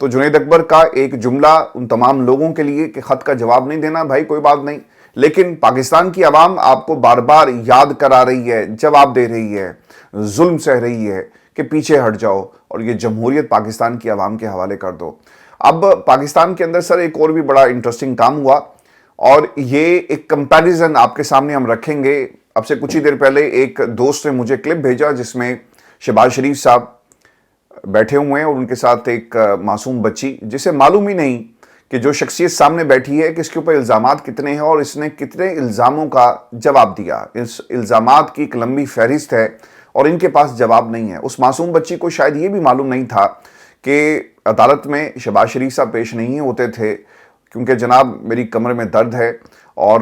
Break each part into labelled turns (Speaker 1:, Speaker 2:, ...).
Speaker 1: تو جنید اکبر کا ایک جملہ ان تمام لوگوں کے لیے کہ خط کا جواب نہیں دینا بھائی کوئی بات نہیں، لیکن پاکستان کی عوام آپ کو بار بار یاد کرا رہی ہے، جواب دے رہی ہے، ظلم سہ رہی ہے کہ پیچھے ہٹ جاؤ اور یہ جمہوریت پاکستان کی عوام کے حوالے کر دو۔ اب پاکستان کے اندر سر ایک اور بھی بڑا انٹرسٹنگ کام ہوا، اور یہ ایک کمپیریزن آپ کے سامنے ہم رکھیں گے۔ اب سے کچھ ہی دیر پہلے ایک دوست نے مجھے کلپ بھیجا جس میں شہباز شریف صاحب بیٹھے ہوئے ہیں اور ان کے ساتھ ایک معصوم بچی، جسے معلوم ہی نہیں کہ جو شخصیت سامنے بیٹھی ہے کہ اس کے اوپر الزامات کتنے ہیں اور اس نے کتنے الزاموں کا جواب دیا۔ اس الزامات کی ایک لمبی فہرست ہے اور ان کے پاس جواب نہیں ہے۔ اس معصوم بچی کو شاید یہ بھی معلوم نہیں تھا کہ عدالت میں شہباز شریف صاحب پیش نہیں ہوتے تھے، کیونکہ جناب میری کمر میں درد ہے، اور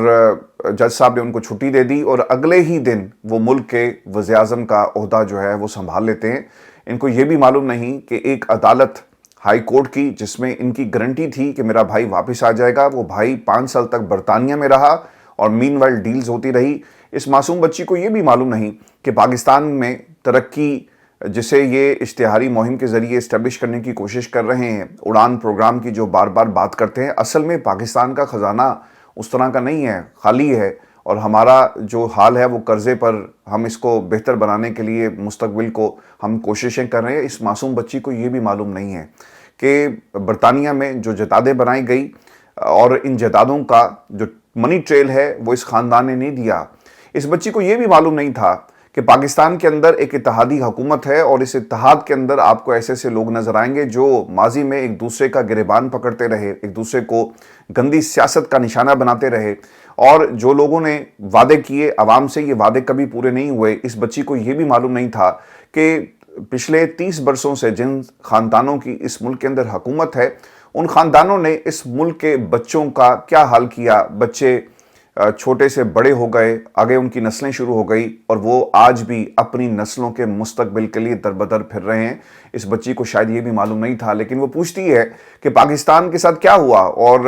Speaker 1: جج صاحب نے ان کو چھٹی دے دی اور اگلے ہی دن وہ ملک کے وزیر اعظم کا عہدہ جو ہے وہ سنبھال لیتے ہیں۔ ان کو یہ بھی معلوم نہیں کہ ایک عدالت ہائی کورٹ کی جس میں ان کی گارنٹی تھی کہ میرا بھائی واپس آ جائے گا، وہ بھائی 5 سال تک برطانیہ میں رہا اور مین وائل ڈیلز ہوتی رہی۔ اس معصوم بچی کو یہ بھی معلوم نہیں کہ پاکستان میں ترقی جسے یہ اشتہاری مہم کے ذریعے اسٹیبلش کرنے کی کوشش کر رہے ہیں، اڑان پروگرام کی جو بار بار بات کرتے ہیں، اصل میں پاکستان کا خزانہ اس طرح کا نہیں ہے، خالی ہے، اور ہمارا جو حال ہے وہ قرضے پر، ہم اس کو بہتر بنانے کے لیے مستقبل کو ہم کوششیں کر رہے ہیں۔ اس معصوم بچی کو یہ بھی معلوم نہیں ہے کہ برطانیہ میں جو جائیدادیں بنائی گئی اور ان جائیدادوں کا جو منی ٹریل ہے وہ اس خاندان نے نہیں دیا۔ اس بچی کو یہ بھی معلوم نہیں تھا کہ پاکستان کے اندر ایک اتحادی حکومت ہے اور اس اتحاد کے اندر آپ کو ایسے ایسے لوگ نظر آئیں گے جو ماضی میں ایک دوسرے کا گریبان پکڑتے رہے، ایک دوسرے کو گندی سیاست کا نشانہ بناتے رہے، اور جو لوگوں نے وعدے کیے عوام سے یہ وعدے کبھی پورے نہیں ہوئے۔ اس بچی کو یہ بھی معلوم نہیں تھا کہ پچھلے 30 برسوں سے جن خاندانوں کی اس ملک کے اندر حکومت ہے، ان خاندانوں نے اس ملک کے بچوں کا کیا حال کیا۔ بچے چھوٹے سے بڑے ہو گئے، آگے ان کی نسلیں شروع ہو گئی، اور وہ آج بھی اپنی نسلوں کے مستقبل کے لیے دربدر پھر رہے ہیں۔ اس بچی کو شاید یہ بھی معلوم نہیں تھا، لیکن وہ پوچھتی ہے کہ پاکستان کے ساتھ کیا ہوا، اور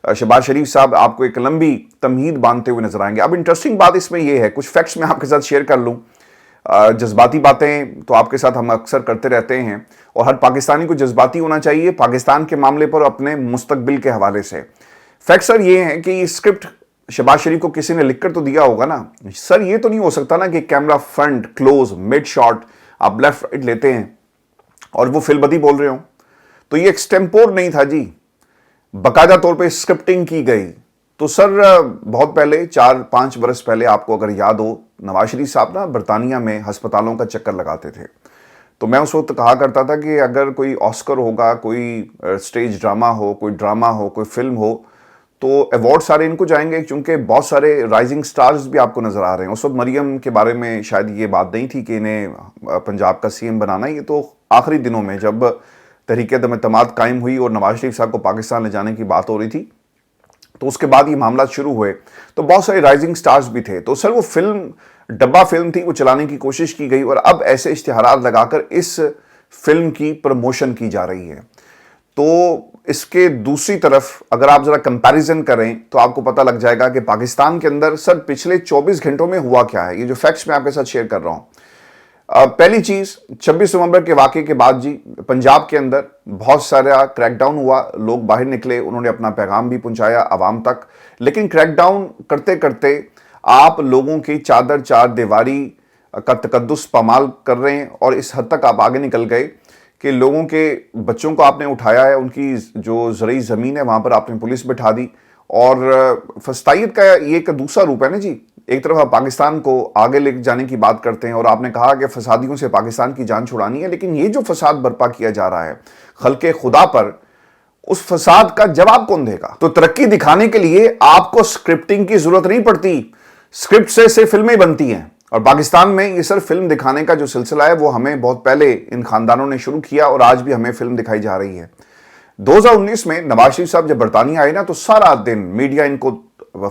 Speaker 1: شہباز شریف صاحب آپ کو ایک لمبی تمہید باندھتے ہوئے نظر آئیں گے۔ اب انٹرسٹنگ بات اس میں یہ ہے، کچھ فیکٹس میں آپ کے ساتھ شیئر کر لوں۔ جذباتی باتیں تو آپ کے ساتھ ہم اکثر کرتے رہتے ہیں، اور ہر پاکستانی کو جذباتی ہونا چاہیے پاکستان کے معاملے پر اپنے مستقبل کے حوالے سے۔ فیکٹ سر یہ ہیں کہ یہ اسکرپٹ شہباز شریف کو کسی نے لکھ کر تو دیا ہوگا نا سر، یہ تو نہیں ہو سکتا نا کہ camera front close mid shot آپ لیفٹ رائٹ لیتے ہیں اور وہ فل بدی بول رہے ہوں۔ تو یہ ایکسٹیمپور نہیں تھا جی، باقاعدہ طور پہ اسکرپٹنگ کی گئی۔ تو سر بہت پہلے 4-5 برس پہلے آپ کو اگر یاد ہو، نواز شریف صاحب نا برطانیہ میں ہسپتالوں کا چکر لگاتے تھے، تو میں اس وقت کہا کرتا تھا کہ اگر کوئی آسکر ہوگا، کوئی سٹیج ڈرامہ ہو، کوئی ڈرامہ ہو، کوئی فلم ہو، تو ایوارڈ سارے ان کو جائیں گے، چونکہ بہت سارے رائزنگ سٹارز بھی آپ کو نظر آ رہے ہیں۔ اس وقت مریم کے بارے میں شاید یہ بات نہیں تھی کہ انہیں پنجاب کا سی ایم بنانا، یہ تو آخری دنوں میں جب تحریک عدم اعتماد قائم ہوئی اور نواز شریف صاحب کو پاکستان لے جانے کی بات ہو رہی تھی، تو اس کے بعد یہ معاملات شروع ہوئے، تو بہت سارے رائزنگ سٹارز بھی تھے۔ تو سر وہ فلم ڈبہ فلم تھی، وہ چلانے کی کوشش کی گئی، اور اب ایسے اشتہارات لگا کر اس فلم کی پروموشن کی جا رہی ہے۔ تو اس کے دوسری طرف اگر آپ ذرا کمپیریزن کریں تو آپ کو پتہ لگ جائے گا کہ پاکستان کے اندر سر پچھلے 24 گھنٹوں میں ہوا کیا ہے۔ یہ جو فیکٹس میں آپ کے ساتھ شیئر کر رہا ہوں، پہلی چیز 26 نومبر کے واقعے کے بعد جی پنجاب کے اندر بہت سارا کریک ڈاؤن ہوا، لوگ باہر نکلے، انہوں نے اپنا پیغام بھی پہنچایا عوام تک، لیکن کریک ڈاؤن کرتے کرتے آپ لوگوں کی چادر چار دیواری کا تقدس پامال کر رہے ہیں، اور اس حد تک آپ آگے نکل گئے کہ لوگوں کے بچوں کو آپ نے اٹھایا ہے، ان کی جو زرعی زمین ہے وہاں پر آپ نے پولیس بٹھا دی، اور فسطائیت کا یہ ایک دوسرا روپ ہے نا جی۔ ایک طرف آپ پاکستان کو آگے لے جانے کی بات کرتے ہیں اور آپ نے کہا کہ فسادیوں سے پاکستان کی جان چھڑانی ہے، لیکن یہ جو فساد برپا کیا جا رہا ہے خلق خدا پر، اس فساد کا جواب کون دے گا؟ تو ترقی دکھانے کے لیے آپ کو سکرپٹنگ کی ضرورت نہیں پڑتی، سکرپٹ سے فلمیں بنتی ہیں، اور پاکستان میں یہ صرف فلم دکھانے کا جو سلسلہ ہے وہ ہمیں بہت پہلے ان خاندانوں نے شروع کیا، اور آج بھی ہمیں فلم دکھائی جا رہی ہے۔ 2019 میں نواز شریف صاحب جب برطانیہ آئے نا، تو سارا دن میڈیا ان کو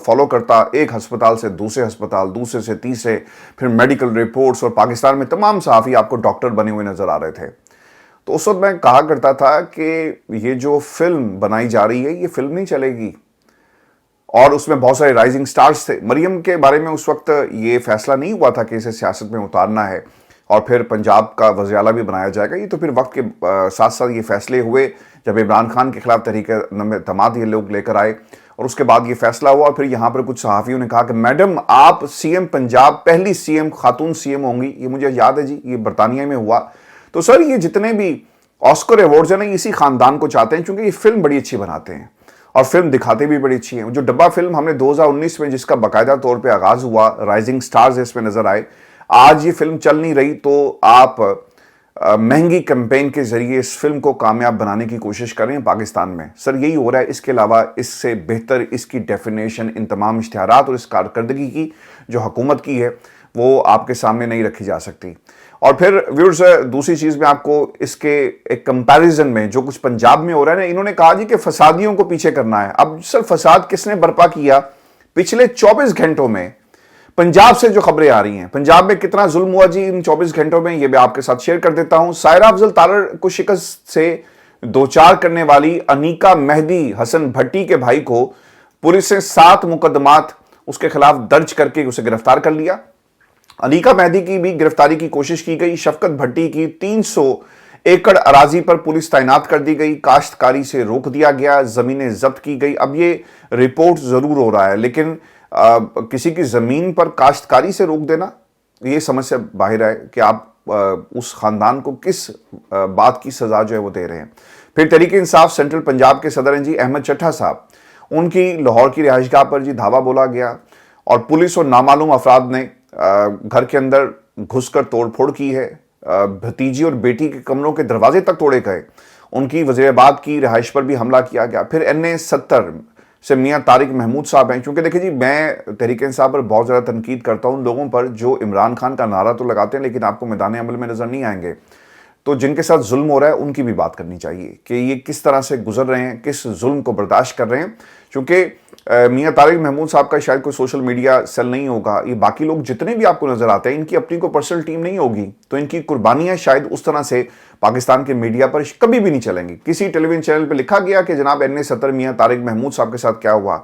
Speaker 1: فالو کرتا، ایک ہسپتال سے دوسرے ہسپتال، دوسرے سے تیسرے، پھر میڈیکل رپورٹس، اور پاکستان میں تمام صحافی آپ کو ڈاکٹر بنے ہوئے نظر آ رہے تھے۔ تو اس وقت میں کہا کرتا تھا کہ یہ جو فلم بنائی جا رہی ہے یہ فلم نہیں چلے گی، اور اس میں بہت سارے رائزنگ سٹارز تھے۔ مریم کے بارے میں اس وقت یہ فیصلہ نہیں ہوا تھا کہ اسے سیاست میں اتارنا ہے، اور پھر پنجاب کا وزیر اعلیٰ بھی بنایا جائے گا. یہ تو پھر وقت کے ساتھ ساتھ یہ فیصلے ہوئے جب عمران خان کے خلاف تحریک اعتماد یہ لوگ لے کر آئے, اور اس کے بعد یہ فیصلہ ہوا. اور پھر یہاں پر کچھ صحافیوں نے کہا کہ میڈم آپ سی ایم پنجاب, پہلی سی ایم خاتون سی ایم ہوں گی. یہ مجھے یاد ہے جی, یہ برطانیہ میں ہوا. تو سر یہ جتنے بھی آسکر ایوارڈز ہیں نا, اسی خاندان کو چاہتے ہیں, چونکہ یہ فلم بڑی اچھی بناتے ہیں اور فلم دکھاتے بھی بڑی اچھی ہیں. جو ڈبہ فلم ہم نے 2019 میں جس کا باقاعدہ طور پہ آغاز ہوا, رائزنگ سٹارز اس میں نظر آئے, آج یہ فلم چل نہیں رہی. تو آپ مہنگی کیمپین کے ذریعے اس فلم کو کامیاب بنانے کی کوشش کر رہے ہیں پاکستان میں. سر یہی ہو رہا ہے. اس کے علاوہ اس سے بہتر اس کی ڈیفینیشن ان تمام اشتہارات اور اس کارکردگی کی جو حکومت کی ہے وہ آپ کے سامنے نہیں رکھی جا سکتی. اور پھر ویورز دوسری چیز میں آپ کو اس کے ایک کمپیریزن میں جو کچھ پنجاب میں ہو رہا ہے نا, انہوں نے کہا جی کہ فسادیوں کو پیچھے کرنا ہے. اب سر فساد کس نے برپا کیا؟ پچھلے 24 گھنٹوں میں پنجاب سے جو خبریں آ رہی ہیں, پنجاب میں کتنا ظلم ہوا جی ان 24 گھنٹوں میں, یہ بھی آپ کے ساتھ شیئر کر دیتا ہوں. سائرہ افضل تارڑ کو شکست سے دوچار کرنے والی انیکا مہدی حسن بھٹی کے بھائی کو پولیس نے 7 مقدمات اس کے خلاف درج کر کے اسے گرفتار کر لیا. انیکا مہدی کی بھی گرفتاری کی کوشش کی گئی. شفقت بھٹی کی 300 ایکڑ اراضی پر پولیس تعینات کر دی گئی. کاشتکاری سے روک دیا گیا, زمینیں ضبط کی گئی. اب یہ رپورٹ ضرور ہو رہا ہے, لیکن کسی کی زمین پر کاشتکاری سے روک دینا یہ سمجھ سے باہر ہے کہ آپ اس خاندان کو کس بات کی سزا جو ہے وہ دے رہے ہیں. پھر تحریک انصاف سینٹرل پنجاب کے صدر ہیں جی احمد چٹھا صاحب, ان کی لاہور کی رہائش گاہ پر جی دھاوا بولا گیا اور پولیس اور نامعلوم افراد نے گھر کے اندر گھس کر توڑ پھوڑ کی ہے. بھتیجی اور بیٹی کے کمروں کے دروازے تک توڑے گئے. ان کی وزیر آباد کی رہائش پر بھی حملہ کیا گیا. پھر NA-70 سے میاں طارق محمود صاحب ہیں. چونکہ دیکھیں جی میں تحریک انصاف پر بہت زیادہ تنقید کرتا ہوں ان لوگوں پر جو عمران خان کا نعرہ تو لگاتے ہیں لیکن آپ کو میدان عمل میں نظر نہیں آئیں گے. تو جن کے ساتھ ظلم ہو رہا ہے ان کی بھی بات کرنی چاہیے کہ یہ کس طرح سے گزر رہے ہیں, کس ظلم کو برداشت کر رہے ہیں. چونکہ میاں طارق محمود صاحب کا شاید کوئی سوشل میڈیا سیل نہیں ہوگا, یہ باقی لوگ جتنے بھی آپ کو نظر آتے ہیں ان کی اپنی کوئی پرسنل ٹیم نہیں ہوگی, تو ان کی قربانیاں شاید اس طرح سے پاکستان کے میڈیا پر کبھی بھی نہیں چلیں گی. کسی ٹیلی ویژن چینل پہ لکھا گیا کہ جناب NA-70 میاں طارق محمود صاحب کے ساتھ کیا ہوا,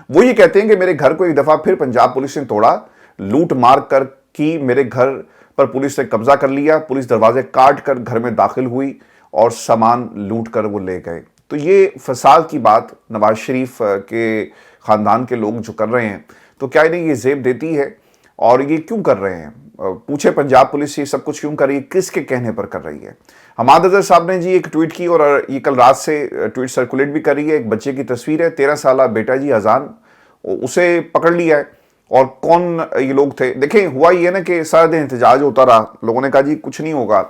Speaker 1: وہ یہ کہتے ہیں کہ میرے گھر کو ایک دفعہ پھر پنجاب پولیس نے توڑا, لوٹ مار کر کی, میرے گھر پر پولیس نے قبضہ کر لیا, پولیس دروازے کاٹ کر گھر میں داخل ہوئی اور سامان لوٹ کر وہ لے گئے. تو یہ فساد کی بات نواز شریف کے خاندان کے لوگ جو کر رہے ہیں, تو کیا انہیں یہ زیب دیتی ہے؟ اور یہ کیوں کر رہے ہیں؟ پوچھے پنجاب پولیس یہ سب کچھ کیوں کر رہی ہے, کس کے کہنے پر کر رہی ہے؟ حماد اظہر صاحب نے جی ایک ٹویٹ کی اور یہ کل رات سے ٹویٹ سرکولیٹ بھی کر رہی ہے. ایک بچے کی تصویر ہے, 13 سالہ بیٹا جی اذان, اسے پکڑ لیا ہے. اور کون یہ لوگ تھے؟ دیکھیں ہوا یہ نا کہ سارا دن احتجاج ہوتا رہا, لوگوں نے کہا جی کچھ نہیں ہوگا,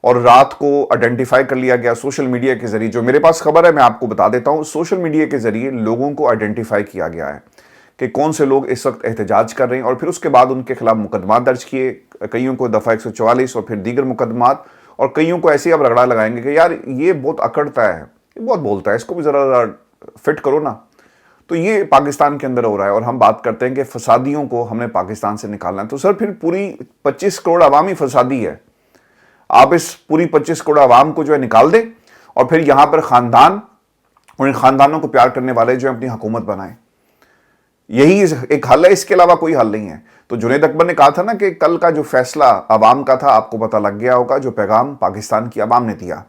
Speaker 1: اور رات کو آئیڈینٹیفائی کر لیا گیا سوشل میڈیا کے ذریعے. جو میرے پاس خبر ہے میں آپ کو بتا دیتا ہوں, سوشل میڈیا کے ذریعے لوگوں کو آئیڈینٹیفائی کیا گیا ہے کہ کون سے لوگ اس وقت احتجاج کر رہے ہیں, اور پھر اس کے بعد ان کے خلاف مقدمات درج کیے, کئیوں کو دفعہ 144 اور پھر دیگر مقدمات, اور کئیوں کو ایسے اب رگڑا لگائیں گے کہ یار یہ بہت اکڑتا ہے, یہ بہت بولتا ہے, اس کو بھی ذرا فٹ کرو نا. تو یہ پاکستان کے اندر ہو رہا ہے, اور ہم بات کرتے ہیں کہ فسادیوں کو ہم نے پاکستان سے نکالنا ہے. تو سر پھر پوری 25 کروڑ عوامی فسادی ہے, آپ اس پوری 25 کروڑ عوام کو جو ہے نکال دیں, اور پھر یہاں پر خاندان اور ان خاندانوں کو پیار کرنے والے جو ہیں اپنی حکومت بنائیں. یہی ایک حل ہے, اس کے علاوہ کوئی حل نہیں ہے. تو جنید اکبر نے کہا تھا نا کہ کل کا جو فیصلہ عوام کا تھا, آپ کو پتہ لگ گیا ہوگا جو پیغام پاکستان کی عوام نے دیا.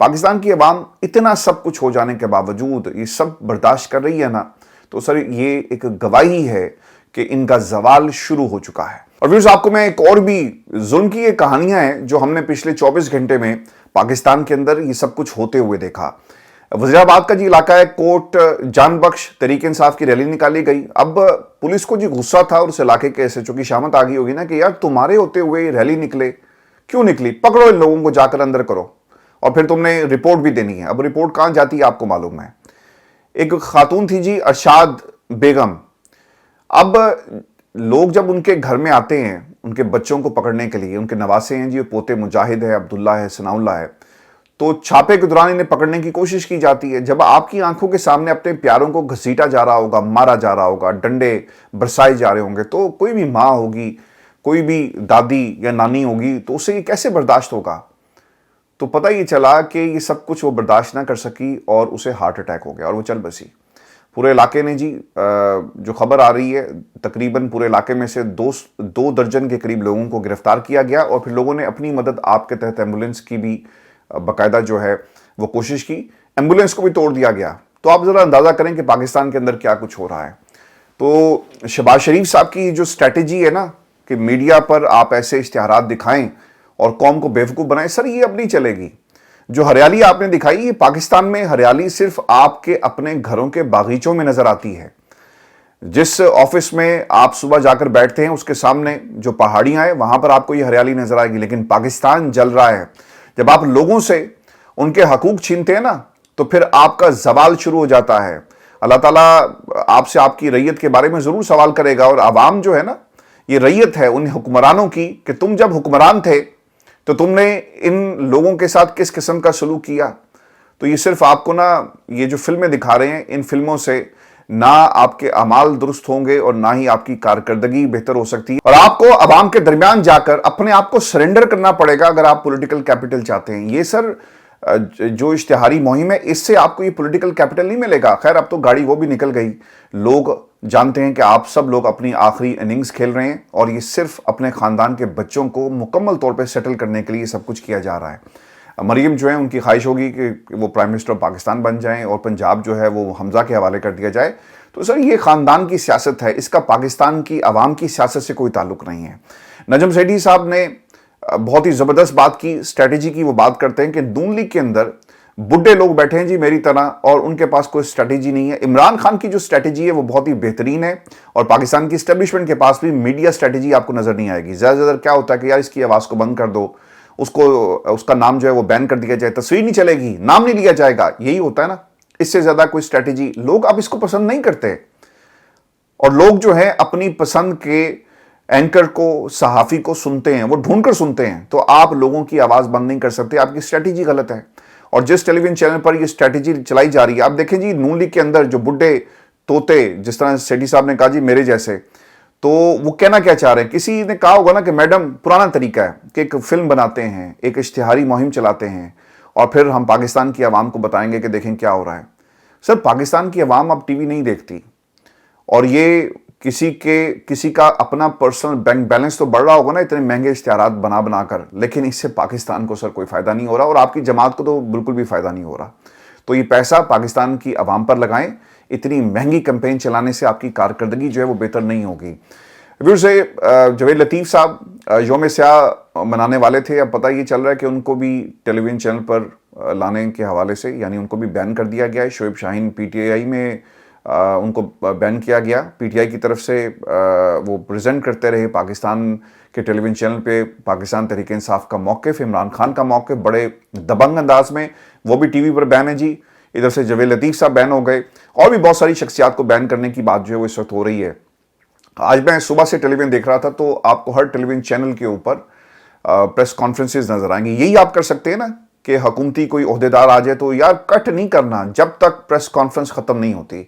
Speaker 1: پاکستان کی عوام اتنا سب کچھ ہو جانے کے باوجود یہ سب برداشت کر رہی ہے نا, تو سر یہ ایک گواہی ہے کہ ان کا زوال شروع ہو چکا ہے. اور ویورز آپ کو میں ایک اور بھی ظلم کی یہ کہانیاں ہیں جو ہم نے پچھلے 24 گھنٹے میں پاکستان کے اندر یہ سب کچھ ہوتے ہوئے دیکھا. وزیر آباد کا جی علاقہ ہے کوٹ جان بخش, تحریک انصاف کی ریلی نکالی گئی. اب پولیس کو جی غصہ تھا اور اس علاقے کے SHO کی شامت آ گئی ہوگی نا کہ یار تمہارے ہوتے ہوئے یہ ریلی نکلے, کیوں نکلی, پکڑو ان لوگوں کو, جا کر اندر کرو, اور پھر تم نے رپورٹ بھی دینی ہے. اب رپورٹ کہاں جاتی ہے آپ کو معلوم ہے. ایک خاتون تھی جی ارشاد بیگم. اب لوگ جب ان کے گھر میں آتے ہیں ان کے بچوں کو پکڑنے کے لیے, ان کے نواسے ہیں جی, پوتے مجاہد ہے, عبداللہ ہے, ثناء اللہ ہے, تو چھاپے کے دوران انہیں پکڑنے کی کوشش کی جاتی ہے. جب آپ کی آنکھوں کے سامنے اپنے پیاروں کو گھسیٹا جا رہا ہوگا, مارا جا رہا ہوگا, ڈنڈے برسائے جا رہے ہوں گے, تو کوئی بھی ماں ہوگی, کوئی بھی دادی یا نانی ہوگی, تو اسے یہ کیسے برداشت ہوگا. تو پتہ یہ چلا کہ یہ سب کچھ وہ برداشت نہ کر سکی اور اسے ہارٹ اٹیک ہو گیا اور وہ چل بسی. پورے علاقے نے جی جو خبر آ رہی ہے تقریباً پورے علاقے میں سے دو درجن کے قریب لوگوں کو گرفتار کیا گیا اور پھر لوگوں نے اپنی مدد آپ کے تحت ایمبولنس کی بھی باقاعدہ جو ہے وہ کوشش کی، ایمبولنس کو بھی توڑ دیا گیا۔ تو آپ ذرا اندازہ کریں کہ پاکستان کے اندر کیا کچھ ہو رہا ہے۔ تو شہباز شریف صاحب کی جو اسٹریٹجی ہے نا کہ میڈیا پر آپ ایسے اشتہارات دکھائیں اور قوم کو بیوقوف بنائیں، سر یہ اب نہیں چلے گی۔ جو ہریالی آپ نے دکھائی، یہ پاکستان میں ہریالی صرف آپ کے اپنے گھروں کے باغیچوں میں نظر آتی ہے۔ جس آفس میں آپ صبح جا کر بیٹھتے ہیں اس کے سامنے جو پہاڑیاں ہیں وہاں پر آپ کو یہ ہریالی نظر آئے گی، لیکن پاکستان جل رہا ہے۔ جب آپ لوگوں سے ان کے حقوق چھینتے ہیں نا تو پھر آپ کا زوال شروع ہو جاتا ہے۔ اللہ تعالیٰ آپ سے آپ کی ریت کے بارے میں ضرور سوال کرے گا، اور عوام جو ہے نا یہ ریت ہے ان حکمرانوں کی کہ تم جب حکمران تھے تو تم نے ان لوگوں کے ساتھ کس قسم کا سلوک کیا۔ تو یہ صرف آپ کو نا یہ جو فلمیں دکھا رہے ہیں ان فلموں سے نہ آپ کے اعمال درست ہوں گے اور نہ ہی آپ کی کارکردگی بہتر ہو سکتی ہے، اور آپ کو عوام کے درمیان جا کر اپنے آپ کو سرنڈر کرنا پڑے گا اگر آپ پولیٹیکل کیپٹل چاہتے ہیں۔ یہ سر جو اشتہاری مہم ہے اس سے آپ کو یہ پولیٹیکل کیپٹل نہیں ملے گا۔ خیر اب تو گاڑی وہ بھی نکل گئی، لوگ جانتے ہیں کہ آپ سب لوگ اپنی آخری اننگز کھیل رہے ہیں اور یہ صرف اپنے خاندان کے بچوں کو مکمل طور پہ سیٹل کرنے کے لیے سب کچھ کیا جا رہا ہے۔ مریم جو ہے ان کی خواہش ہوگی کہ وہ پرائم منسٹر آف پاکستان بن جائیں اور پنجاب جو ہے وہ حمزہ کے حوالے کر دیا جائے۔ تو سر یہ خاندان کی سیاست ہے، اس کا پاکستان کی عوام کی سیاست سے کوئی تعلق نہیں ہے۔ نجم سیٹھی صاحب نے بہت ہی زبردست بات کی، اسٹریٹجی کی۔ وہ بات کرتے ہیں کہ نون لیگ کے اندر بڈھے لوگ بیٹھے ہیں جی میری طرح اور ان کے پاس کوئی اسٹریٹجی نہیں ہے۔ عمران خان کی جو اسٹریٹجی ہے وہ بہت ہی بہترین ہے، اور پاکستان کی اسٹیبلشمنٹ کے پاس بھی میڈیا اسٹریٹجی آپ کو نظر نہیں آئے گی۔ زیادہ سے زیادہ کیا ہوتا ہے کہ یار اس کی آواز کو بند کر دو، اس کا نام جو ہے وہ بین کر دیا جائے، تصویر نہیں چلے گی، نام نہیں لیا جائے گا، یہی ہوتا ہے نا۔ اس سے زیادہ کوئی اسٹریٹجی لوگ اب اس کو پسند نہیں کرتے، اور لوگ جو ہے اپنی پسند کے اینکر کو، صحافی کو سنتے ہیں، وہ ڈھونڈ کر سنتے ہیں۔ تو آپ لوگوں کی آواز بند نہیں کر سکتے، آپ کی اسٹریٹجی غلط ہے۔ اور جس ٹیلی ویژن چینل پر یہ اسٹریٹجی چلائی جا رہی ہے، آپ دیکھیں جی نون لیگ کے اندر جو بڈھے طوطے، جس طرح سیٹھی صاحب نے کہا جی میرے جیسے، تو وہ کہنا کیا چاہ رہے ہیں؟ کسی نے کہا ہوگا نا کہ میڈم پرانا طریقہ ہے کہ ایک فلم بناتے ہیں، ایک اشتہاری مہم چلاتے ہیں اور پھر ہم پاکستان کی عوام کو بتائیں گے کہ دیکھیں کیا ہو رہا ہے۔ سر پاکستان کی عوام اب ٹی وی نہیں دیکھتی، اور یہ کسی کا اپنا پرسنل بینک بیلنس تو بڑھ رہا ہوگا نا اتنے مہنگے اشتہارات بنا کر، لیکن اس سے پاکستان کو سر کوئی فائدہ نہیں ہو رہا، اور آپ کی جماعت کو تو بالکل بھی فائدہ نہیں ہو رہا۔ تو یہ پیسہ پاکستان کی عوام پر لگائیں، اتنی مہنگی کمپین چلانے سے آپ کی کارکردگی جو ہے وہ بہتر نہیں ہوگی۔ ویورز، جاوید لطیف صاحب یوم سیاہ منانے والے تھے، اب پتہ یہ چل رہا ہے کہ ان کو بھی ٹیلی ویژن چینل پر لانے کے حوالے سے یعنی ان کو بھی بین کر دیا گیا ہے۔ شعیب شاہین پی ٹی آئی میں ان کو بین کیا گیا، پی ٹی آئی کی طرف سے وہ پریزنٹ کرتے رہے پاکستان کے ٹیلی ویژن چینل پہ پاکستان تحریک انصاف کا موقف، عمران خان کا موقف بڑے دبنگ انداز میں، وہ بھی ٹی وی پر بین ہے جی۔ ادھر سے جاوید لطیف صاحب بین ہو گئے، اور بھی بہت ساری شخصیات کو بین کرنے کی بات جو ہے وہ اس وقت ہو رہی ہے۔ آج میں صبح سے ٹیلی ویژن دیکھ رہا تھا تو آپ کو ہر ٹیلی ویژن چینل کے اوپر پریس کانفرنسز نظر آئیں گے۔ یہی آپ کر سکتے ہیں نا کہ حکومتی کوئی عہدیدار آ جائے تو یار کٹ نہیں کرنا جب تک پریس کانفرنس ختم نہیں ہوتی،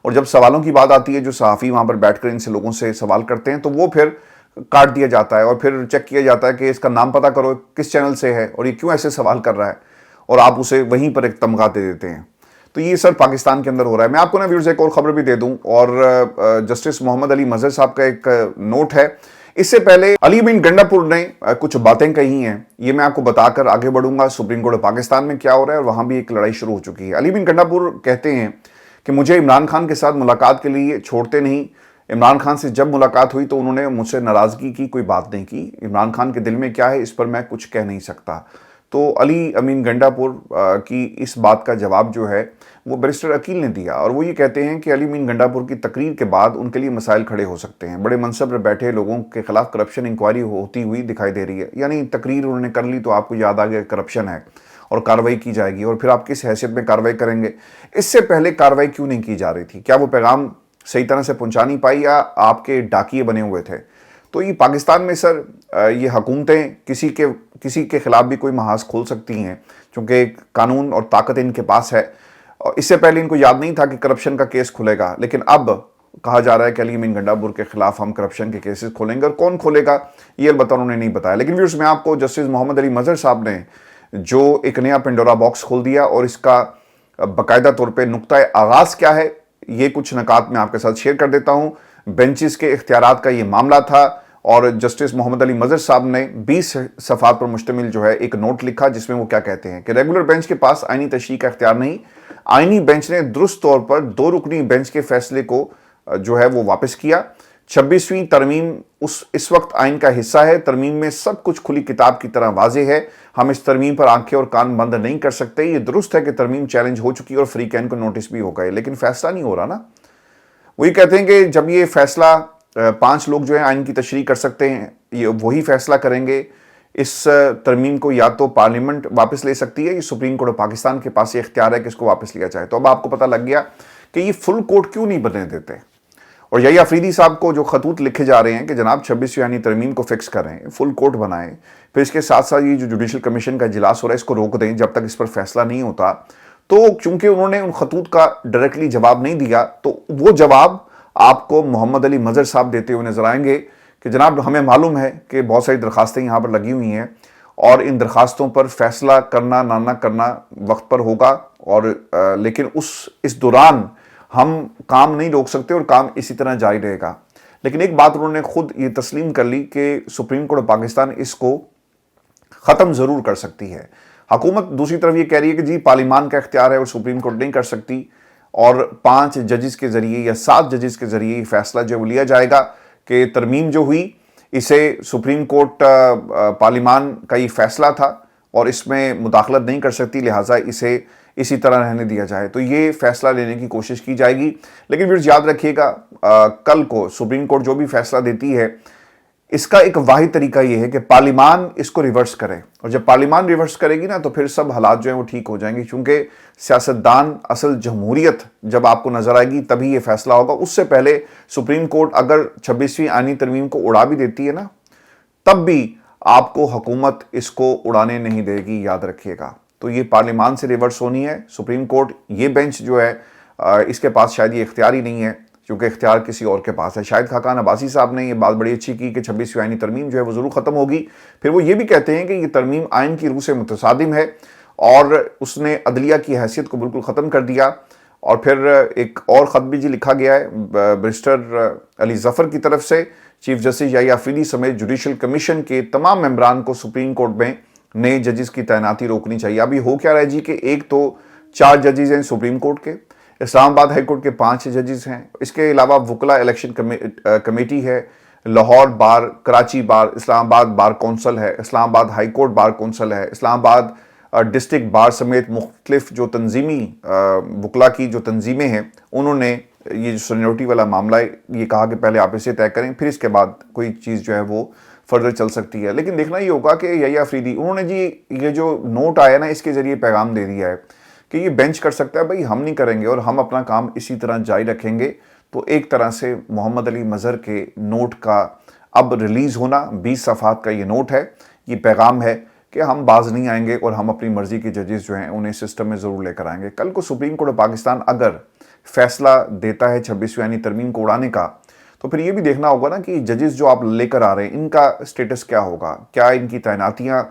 Speaker 1: اور جب سوالوں کی بات آتی ہے جو صحافی وہاں پر بیٹھ کر ان سے لوگوں سے سوال کرتے ہیں تو وہ پھر کاٹ دیا جاتا ہے، اور پھر چیک کیا جاتا ہے کہ اس کا نام پتہ کرو کس چینل سے ہے اور یہ کیوں ایسے سوال کر رہا ہے، اور آپ اسے وہیں پر ایک تمغہ دے دیتے ہیں۔ تو یہ سر پاکستان کے اندر ہو رہا ہے۔ میں آپ کو نا ویورز ایک اور خبر بھی دے دوں، اور جسٹس محمد علی مظہر صاحب کا ایک نوٹ ہے۔ اس سے پہلے علی امین گنڈاپور نے کچھ باتیں کہی ہیں، یہ میں آپ کو بتا کر آگے بڑھوں گا سپریم کورٹ پاکستان میں کیا ہو رہا ہے، اور وہاں بھی ایک لڑائی شروع ہو چکی ہے۔ علی امین گنڈاپور کہتے ہیں کہ مجھے عمران خان کے ساتھ ملاقات کے لیے چھوڑتے نہیں، عمران خان سے جب ملاقات ہوئی تو انہوں نے مجھ سے ناراضگی کی کوئی بات نہیں کی، عمران خان کے دل میں کیا ہے اس پر میں کچھ کہہ نہیں سکتا۔ تو علی امین گنڈاپور کی اس بات کا جواب جو ہے وہ بیرسٹر عقیل نے دیا، اور وہ یہ کہتے ہیں کہ علی امین گنڈاپور کی تقریر کے بعد ان کے لیے مسائل کھڑے ہو سکتے ہیں۔ بڑے منصب پر بیٹھے لوگوں کے خلاف کرپشن انکوائری ہوتی ہوئی دکھائی دے رہی ہے، یعنی تقریر انہوں نے کر لی تو آپ کو یاد آ گیا کرپشن ہے اور کارروائی کی جائے گی، اور پھر آپ کس حیثیت میں کارروائی کریں گے؟ اس سے پہلے کارروائی کیوں نہیں کی جا رہی تھی؟ کیا وہ پیغام صحیح طرح سے پہنچا نہیں پائی یا آپ کے ڈاکیے بنے ہوئے تھے؟ تو یہ پاکستان میں سر یہ حکومتیں کسی کے خلاف بھی کوئی محاذ کھول سکتی ہیں، چونکہ قانون اور طاقت ان کے پاس ہے، اور اس سے پہلے ان کو یاد نہیں تھا کہ کرپشن کا کیس کھلے گا، لیکن اب کہا جا رہا ہے کہ علی امین گنڈاپور کے خلاف ہم کرپشن کے کیسز کھولیں گے، اور کون کھولے گا یہ البتہ انہوں نے نہیں بتایا۔ لیکن ویورز، میں آپ کو جسٹس محمد علی مظہر صاحب نے جو ایک نیا پنڈورا باکس کھول دیا، اور اس کا باقاعدہ طور پہ نقطۂ آغاز کیا ہے یہ کچھ نکات میں آپ کے ساتھ شیئر کر دیتا ہوں۔ بینچز کے اختیارات کا یہ معاملہ تھا، اور جسٹس محمد علی مظہر صاحب نے 20 صفحات پر مشتمل جو ہے ایک نوٹ لکھا، جس میں وہ کیا کہتے ہیں کہ ریگولر بینچ کے پاس آئینی تشریح کا اختیار نہیں۔ آئینی بینچ نے درست طور پر 2 رکنی بینچ کے فیصلے کو جو ہے وہ واپس کیا۔ 26ویں ترمیم اس وقت آئین کا حصہ ہے۔ ترمیم میں سب کچھ کھلی کتاب کی طرح واضح ہے۔ ہم اس ترمیم پر آنکھیں اور کان بند نہیں کر سکتے۔ یہ درست ہے کہ ترمیم چیلنج ہو چکی اور فری کین کو نوٹس بھی ہو گئے، لیکن فیصلہ نہیں ہو رہا نا۔ وہی کہتے ہیں کہ جب یہ فیصلہ 5 لوگ جو ہیں آئین کی تشریح کر سکتے ہیں، یہ وہی فیصلہ کریں گے۔ اس ترمیم کو یا تو پارلیمنٹ واپس لے سکتی ہے، یہ سپریم کورٹ آف پاکستان کے پاس یہ اختیار ہے کہ اس کو واپس لیا جائے۔ تو اب آپ کو پتہ لگ گیا کہ یہ فل کورٹ کیوں نہیں بننے دیتے۔ اور یہی آفریدی صاحب کو جو خطوط لکھے جا رہے ہیں کہ جناب 26ویں آئینی ترمیم کو فکس کریں، فل کورٹ بنائیں، پھر اس کے ساتھ ساتھ یہ جو جوڈیشل کمیشن کا اجلاس ہو رہا ہے اس کو روک دیں جب تک اس پر فیصلہ نہیں ہوتا۔ تو چونکہ انہوں نے ان خطوط کا ڈائریکٹلی جواب نہیں دیا، تو وہ جواب آپ کو محمد علی مظہر صاحب دیتے ہوئے نظر آئیں گے کہ جناب ہمیں معلوم ہے کہ بہت ساری درخواستیں یہاں پر لگی ہوئی ہیں، اور ان درخواستوں پر فیصلہ کرنا نہ کرنا وقت پر ہوگا، اور لیکن اس دوران ہم کام نہیں روک سکتے اور کام اسی طرح جاری رہے گا۔ لیکن ایک بات انہوں نے خود یہ تسلیم کر لی کہ سپریم کورٹ آف پاکستان اس کو ختم ضرور کر سکتی ہے۔ حکومت دوسری طرف یہ کہہ رہی ہے کہ جی پارلیمان کا اختیار ہے اور سپریم کورٹ نہیں کر سکتی، اور 5 ججز کے ذریعے یا 7 ججز کے ذریعے یہ فیصلہ جو لیا جائے گا کہ ترمیم جو ہوئی اسے سپریم کورٹ پارلیمان کا یہ فیصلہ تھا اور اس میں مداخلت نہیں کر سکتی، لہٰذا اسے اسی طرح رہنے دیا جائے۔ تو یہ فیصلہ لینے کی کوشش کی جائے گی۔ لیکن پھر یاد رکھیے گا کل کو سپریم کورٹ جو بھی فیصلہ دیتی ہے، اس کا ایک واحد طریقہ یہ ہے کہ پارلیمان اس کو ریورس کرے، اور جب پارلیمان ریورس کرے گی نا تو پھر سب حالات جو ہیں وہ ٹھیک ہو جائیں گے، کیونکہ سیاستدان اصل جمہوریت جب آپ کو نظر آئے گی تبھی یہ فیصلہ ہوگا۔ اس سے پہلے سپریم کورٹ اگر 26ویں آئینی ترمیم کو اڑا بھی دیتی ہے نا، تب بھی آپ کو حکومت اس کو اڑانے نہیں دے گی، یاد رکھیے گا۔ تو یہ پارلیمان سے ریورس ہونی ہے۔ سپریم کورٹ یہ بینچ جو ہے اس کے پاس شاید یہ اختیار ہی نہیں ہے، کیونکہ اختیار کسی اور کے پاس ہے۔ شاہد خاقان عباسی صاحب نے یہ بات بڑی اچھی کی کہ 26ویں آئینی ترمیم جو ہے وہ ضرور ختم ہوگی۔ پھر وہ یہ بھی کہتے ہیں کہ یہ ترمیم آئین کی روح سے متصادم ہے، اور اس نے عدلیہ کی حیثیت کو بالکل ختم کر دیا۔ اور پھر ایک اور خط بھی جی لکھا گیا ہے بیرسٹر علی ظفر کی طرف سے، چیف جسٹس یحییٰ آفریدی سمیت جوڈیشل کمیشن کے تمام ممبران کو سپریم کورٹ میں نئے ججز کی تعیناتی روکنی چاہیے۔ ابھی ہو کیا رہا ہے جی کہ ایک تو 4 ججز ہیں سپریم کورٹ کے، اسلام آباد ہائی کورٹ کے 5 ججز ہیں، اس کے علاوہ وکلا الیکشن کمیٹی ہے، لاہور بار، کراچی بار، اسلام آباد بار کونسل ہے، اسلام آباد ہائی کورٹ بار کونسل ہے، اسلام آباد ڈسٹرکٹ بار سمیت مختلف جو تنظیمی وکلا کی جو تنظیمیں ہیں، انہوں نے یہ جو سینیورٹی والا معاملہ ہے یہ کہا کہ پہلے آپ اسے طے کریں، پھر اس کے بعد کوئی چیز جو ہے وہ فردر چل سکتی ہے۔ لیکن دیکھنا یہ ہوگا کہ یحییٰ آفریدی انہوں نے جی یہ جو نوٹ آیا نا اس کے ذریعے پیغام دے دیا ہے کہ یہ بینچ کر سکتا ہے، بھائی ہم نہیں کریں گے اور ہم اپنا کام اسی طرح جاری رکھیں گے۔ تو ایک طرح سے محمد علی مظہر کے نوٹ کا اب ریلیز ہونا، 20 صفحات کا یہ نوٹ ہے، یہ پیغام ہے کہ ہم باز نہیں آئیں گے اور ہم اپنی مرضی کے ججز جو ہیں انہیں سسٹم میں ضرور لے کر آئیں گے۔ کل کو سپریم کورٹ آف پاکستان اگر فیصلہ دیتا ہے 26ویں آئینی ترمیم کو اڑانے کا، تو پھر یہ بھی دیکھنا ہوگا نا کہ ججز جو آپ لے کر آ رہے ہیں ان کا سٹیٹس کیا ہوگا، کیا ان کی تعیناتیاں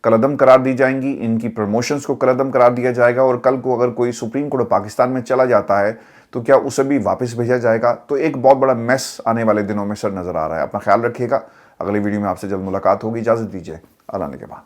Speaker 1: کلعدم قرار دی جائیں گی، ان کی پروموشنز کو کلعدم قرار دیا جائے گا، اور کل کو اگر کوئی سپریم کورٹ آف پاکستان میں چلا جاتا ہے تو کیا اسے بھی واپس بھیجا جائے گا۔ تو ایک بہت بڑا میس آنے والے دنوں میں سر نظر آ رہا ہے۔ اپنا خیال رکھیے گا، اگلی ویڈیو میں آپ سے جلد ملاقات ہوگی، اجازت دیجیے، اللہ نے کے بعد۔